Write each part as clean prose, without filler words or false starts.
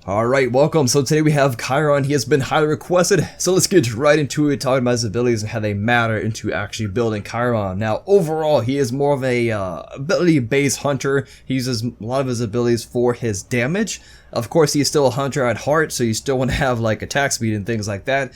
Alright, welcome. So today we have Chiron. He has been highly requested. So let's get right into it, talking about his abilities and how they matter into actually building Chiron. Now, overall, he is more of a ability-based hunter. He uses a lot of his abilities for his damage. Of course, he's still a hunter at heart, so you still want to have like attack speed and things like that.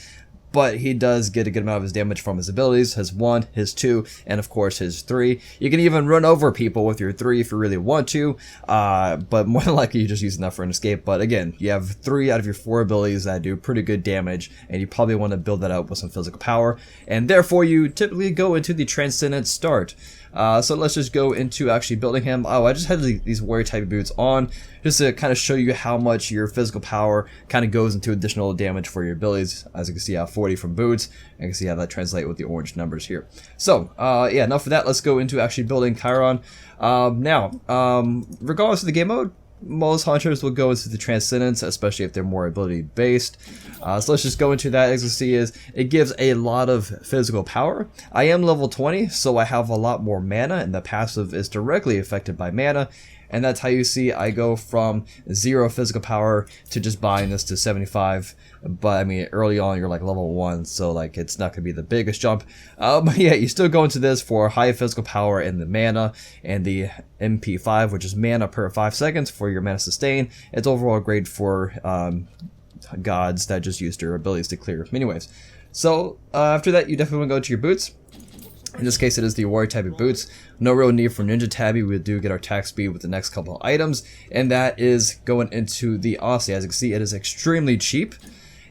But he does get a good amount of his damage from his abilities, his 1, his 2, and of course his 3. You can even run over people with your 3 if you really want to, but more than likely you just use enough for an escape. But again, you have 3 out of your 4 abilities that do pretty good damage, and you probably want to build that out with some physical power, and therefore you typically go into the Transcendent start. So let's just go into actually building him. Oh, I just had these warrior type boots on just to kind of show you how much your physical power kind of goes into additional damage for your abilities. As you can see, I have 40 from boots. You can see how that translates with the orange numbers here. So yeah, enough of that. Let's go into actually building Chiron. Regardless of the game mode, most hunters will go into the Transcendence, especially if they're more ability based. So let's just go into that. As you see, it gives a lot of physical power. I am level 20, so I have a lot more mana, and the passive is directly affected by mana. And that's how you see I go from 0 physical power to just buying this to 75. But I mean, early on you're like level 1, so like it's not gonna be the biggest jump. But yeah, you still go into this for high physical power and the mana and the MP5, which is mana per 5 seconds for your mana sustain. It's overall great for gods that just use their abilities to clear mini waves. So after that, you definitely want to go to your boots. In this case, it is the warrior type of boots. No real need for ninja tabby. We do get our attack speed with the next couple of items, and that is going into the Aussie. As you can see, it is extremely cheap,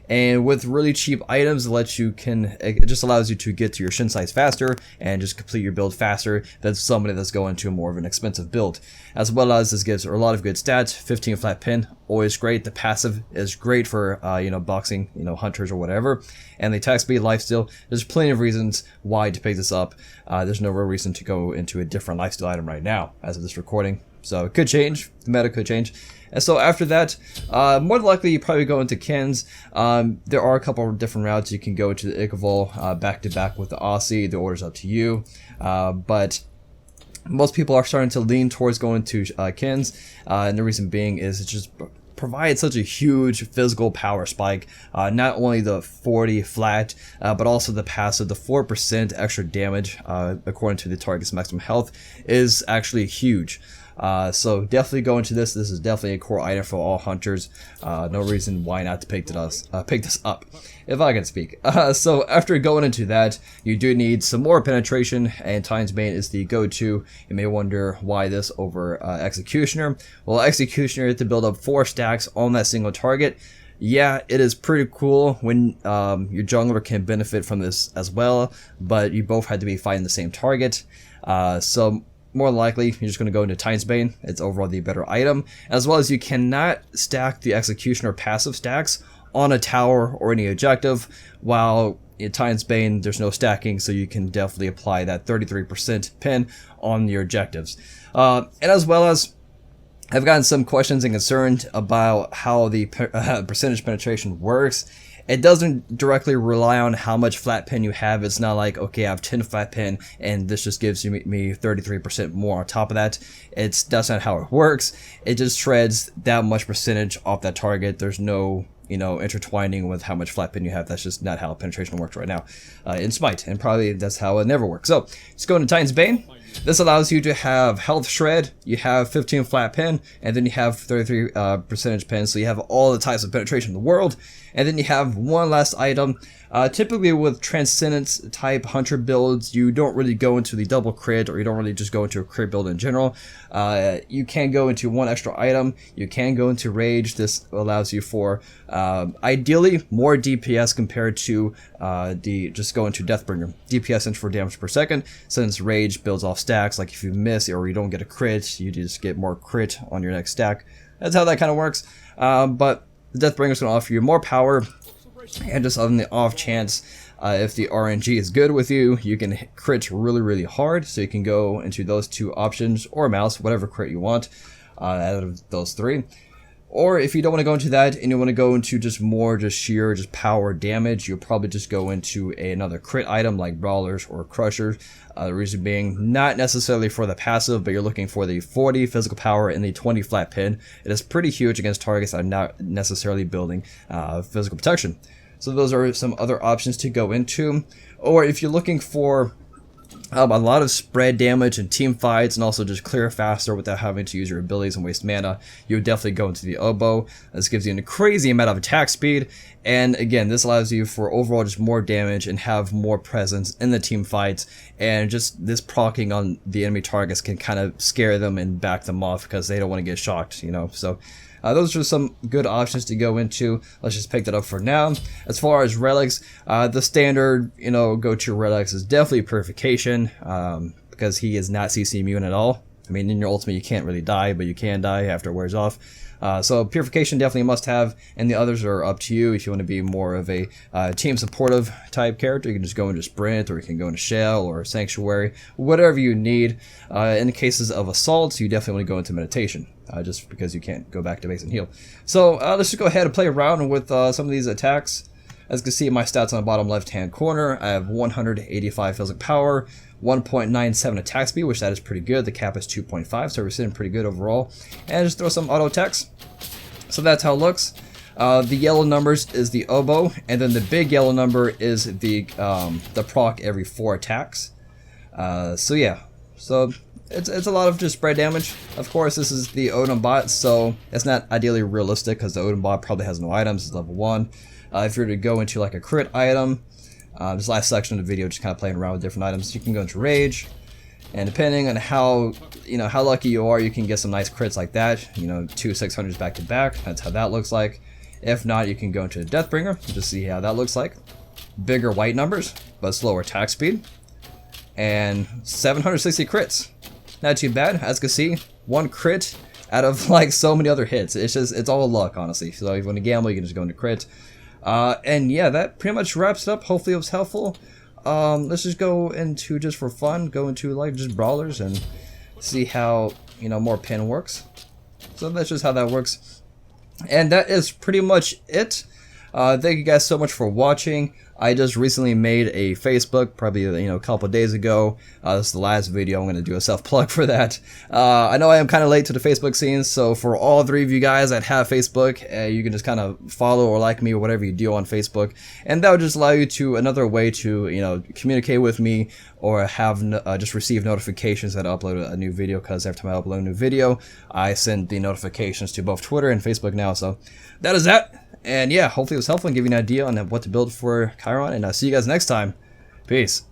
and with really cheap items, it just allows you to get to your shin size faster and just complete your build faster than somebody that's going to more of an expensive build. As well as this gives a lot of good stats. 15 flat pin, always great. The passive is great for boxing, hunters or whatever. And the attack speed, lifesteal. There's plenty of reasons why to pick this up. There's no real reason to go into a different lifesteal item right now as of this recording. So it could change. The meta could change. And so after that, more than likely you probably go into Kins. There are a couple of different routes. You can go to the Ikavol back to back with the Aussie. The order's up to you. But most people are starting to lean towards going to Kins. And the reason being is it just provides such a huge physical power spike. Not only the 40 flat, but also the passive. The 4% extra damage, according to the target's maximum health, is actually huge. So definitely go into this. This is definitely a core item for all hunters. No reason why not to pick this up, if I can speak. So after going into that, you do need some more penetration, and Titan's Bane is the go-to. You may wonder why this over Executioner. Well, Executioner is to build up 4 stacks on that single target. Yeah, it is pretty cool when your jungler can benefit from this as well, but you both had to be fighting the same target. So more than likely, you're just going to go into Titan's Bane. It's overall the better item. As well as you cannot stack the Executioner passive stacks on a tower or any objective, while in Titan's Bane, there's no stacking, so you can definitely apply that 33% pin on your objectives. And as well as, I've gotten some questions and concerns about how the percentage penetration works. It doesn't directly rely on how much flat pin you have. It's not like, okay, I have 10 flat pin and this just gives me 33% more on top of that. That's not how it works. It just shreds that much percentage off that target. There's no intertwining with how much flat pin you have. That's just not how penetration works right now in Smite, and probably that's how it never works. So let's go into Titan's Bane. This allows you to have health shred, you have 15 flat pin, and then you have 33 percentage pin, so you have all the types of penetration in the world. And then you have one last item. Typically with Transcendence type hunter builds, you don't really go into the double crit, or you don't really just go into a crit build in general. You can go into one extra item. You can go into Rage. This allows you for ideally more DPS compared to just go into Deathbringer. DPS stands for damage per second, since Rage builds off stacks. Like if you miss or you don't get a crit, you just get more crit on your next stack. That's how that kind of works. But the Deathbringer is going to offer you more power, and just on the off chance, if the RNG is good with you, you can crit really, really hard. So you can go into those 2 options, or mouse, whatever crit you want out of those 3. Or if you don't want to go into that and you want to go into just more sheer power damage, you'll probably just go into another crit item like Brawlers or Crushers. The reason being, not necessarily for the passive, but you're looking for the 40 physical power and the 20 flat pin. It is pretty huge against targets that are not necessarily building physical protection. So those are some other options to go into. Or if you're looking for a lot of spread damage in team fights and also just clear faster without having to use your abilities and waste mana, you would definitely go into the oboe. This gives you a crazy amount of attack speed, and again, this allows you for overall just more damage and have more presence in the team fights, and just this proccing on the enemy targets can kind of scare them and back them off because they don't want to get shocked, you know. So those are some good options to go into. Let's just pick that up for now. As far as relics, the standard, you know, go-to relics is definitely Purification, because he is not CC immune at all. I mean, in your ultimate you can't really die, but you can die after it wears off. So Purification definitely a must-have, and the others are up to you. If you want to be more of a team supportive type character, you can just go into Sprint, or you can go into Shell or Sanctuary, whatever you need. In the cases of assaults, you definitely want to go into Meditation, just because you can't go back to base and heal. So let's just go ahead and play around with some of these attacks. As you can see in my stats on the bottom left-hand corner, I have 185 physical power, 1.97 attack speed, which that is pretty good. The cap is 2.5, so we're sitting pretty good overall. And just throw some auto attacks. So that's how it looks. The yellow numbers is the oboe, and then the big yellow number is the proc every 4 attacks. So yeah, so it's a lot of just spread damage. Of course, this is the Odin bot, so it's not ideally realistic because the Odin bot probably has no items. It's level 1. If you were to go into like a crit item, this last section of the video just kind of playing around with different items, you can go into Rage, and depending on how lucky you are, you can get some nice crits like that. You know, 2 600s back to back. That's how that looks like. If not, you can go into Deathbringer to see how that looks like. Bigger white numbers, but slower attack speed, and 760 crits. Not too bad. As you can see, 1 crit out of like so many other hits. It's all luck, honestly. So if you want to gamble, you can just go into crit. And yeah, that pretty much wraps it up. Hopefully it was helpful. Let's just go into, just for fun, go into like just Brawlers and see how, you know, more pin works. So that's just how that works. And that is pretty much it. Thank you guys so much for watching. I just recently made a Facebook, probably a couple of days ago. This is the last video. I'm going to do a self-plug for that. I know I am kind of late to the Facebook scene, so for all 3 of you guys that have Facebook, you can just kind of follow or like me or whatever you do on Facebook, and that would just allow you to another way to communicate with me or have just receive notifications that I upload a new video, because every time I upload a new video, I send the notifications to both Twitter and Facebook now. So that is that. And yeah, hopefully it was helpful and give you an idea on what to build for Chiron, and I'll see you guys next time. Peace.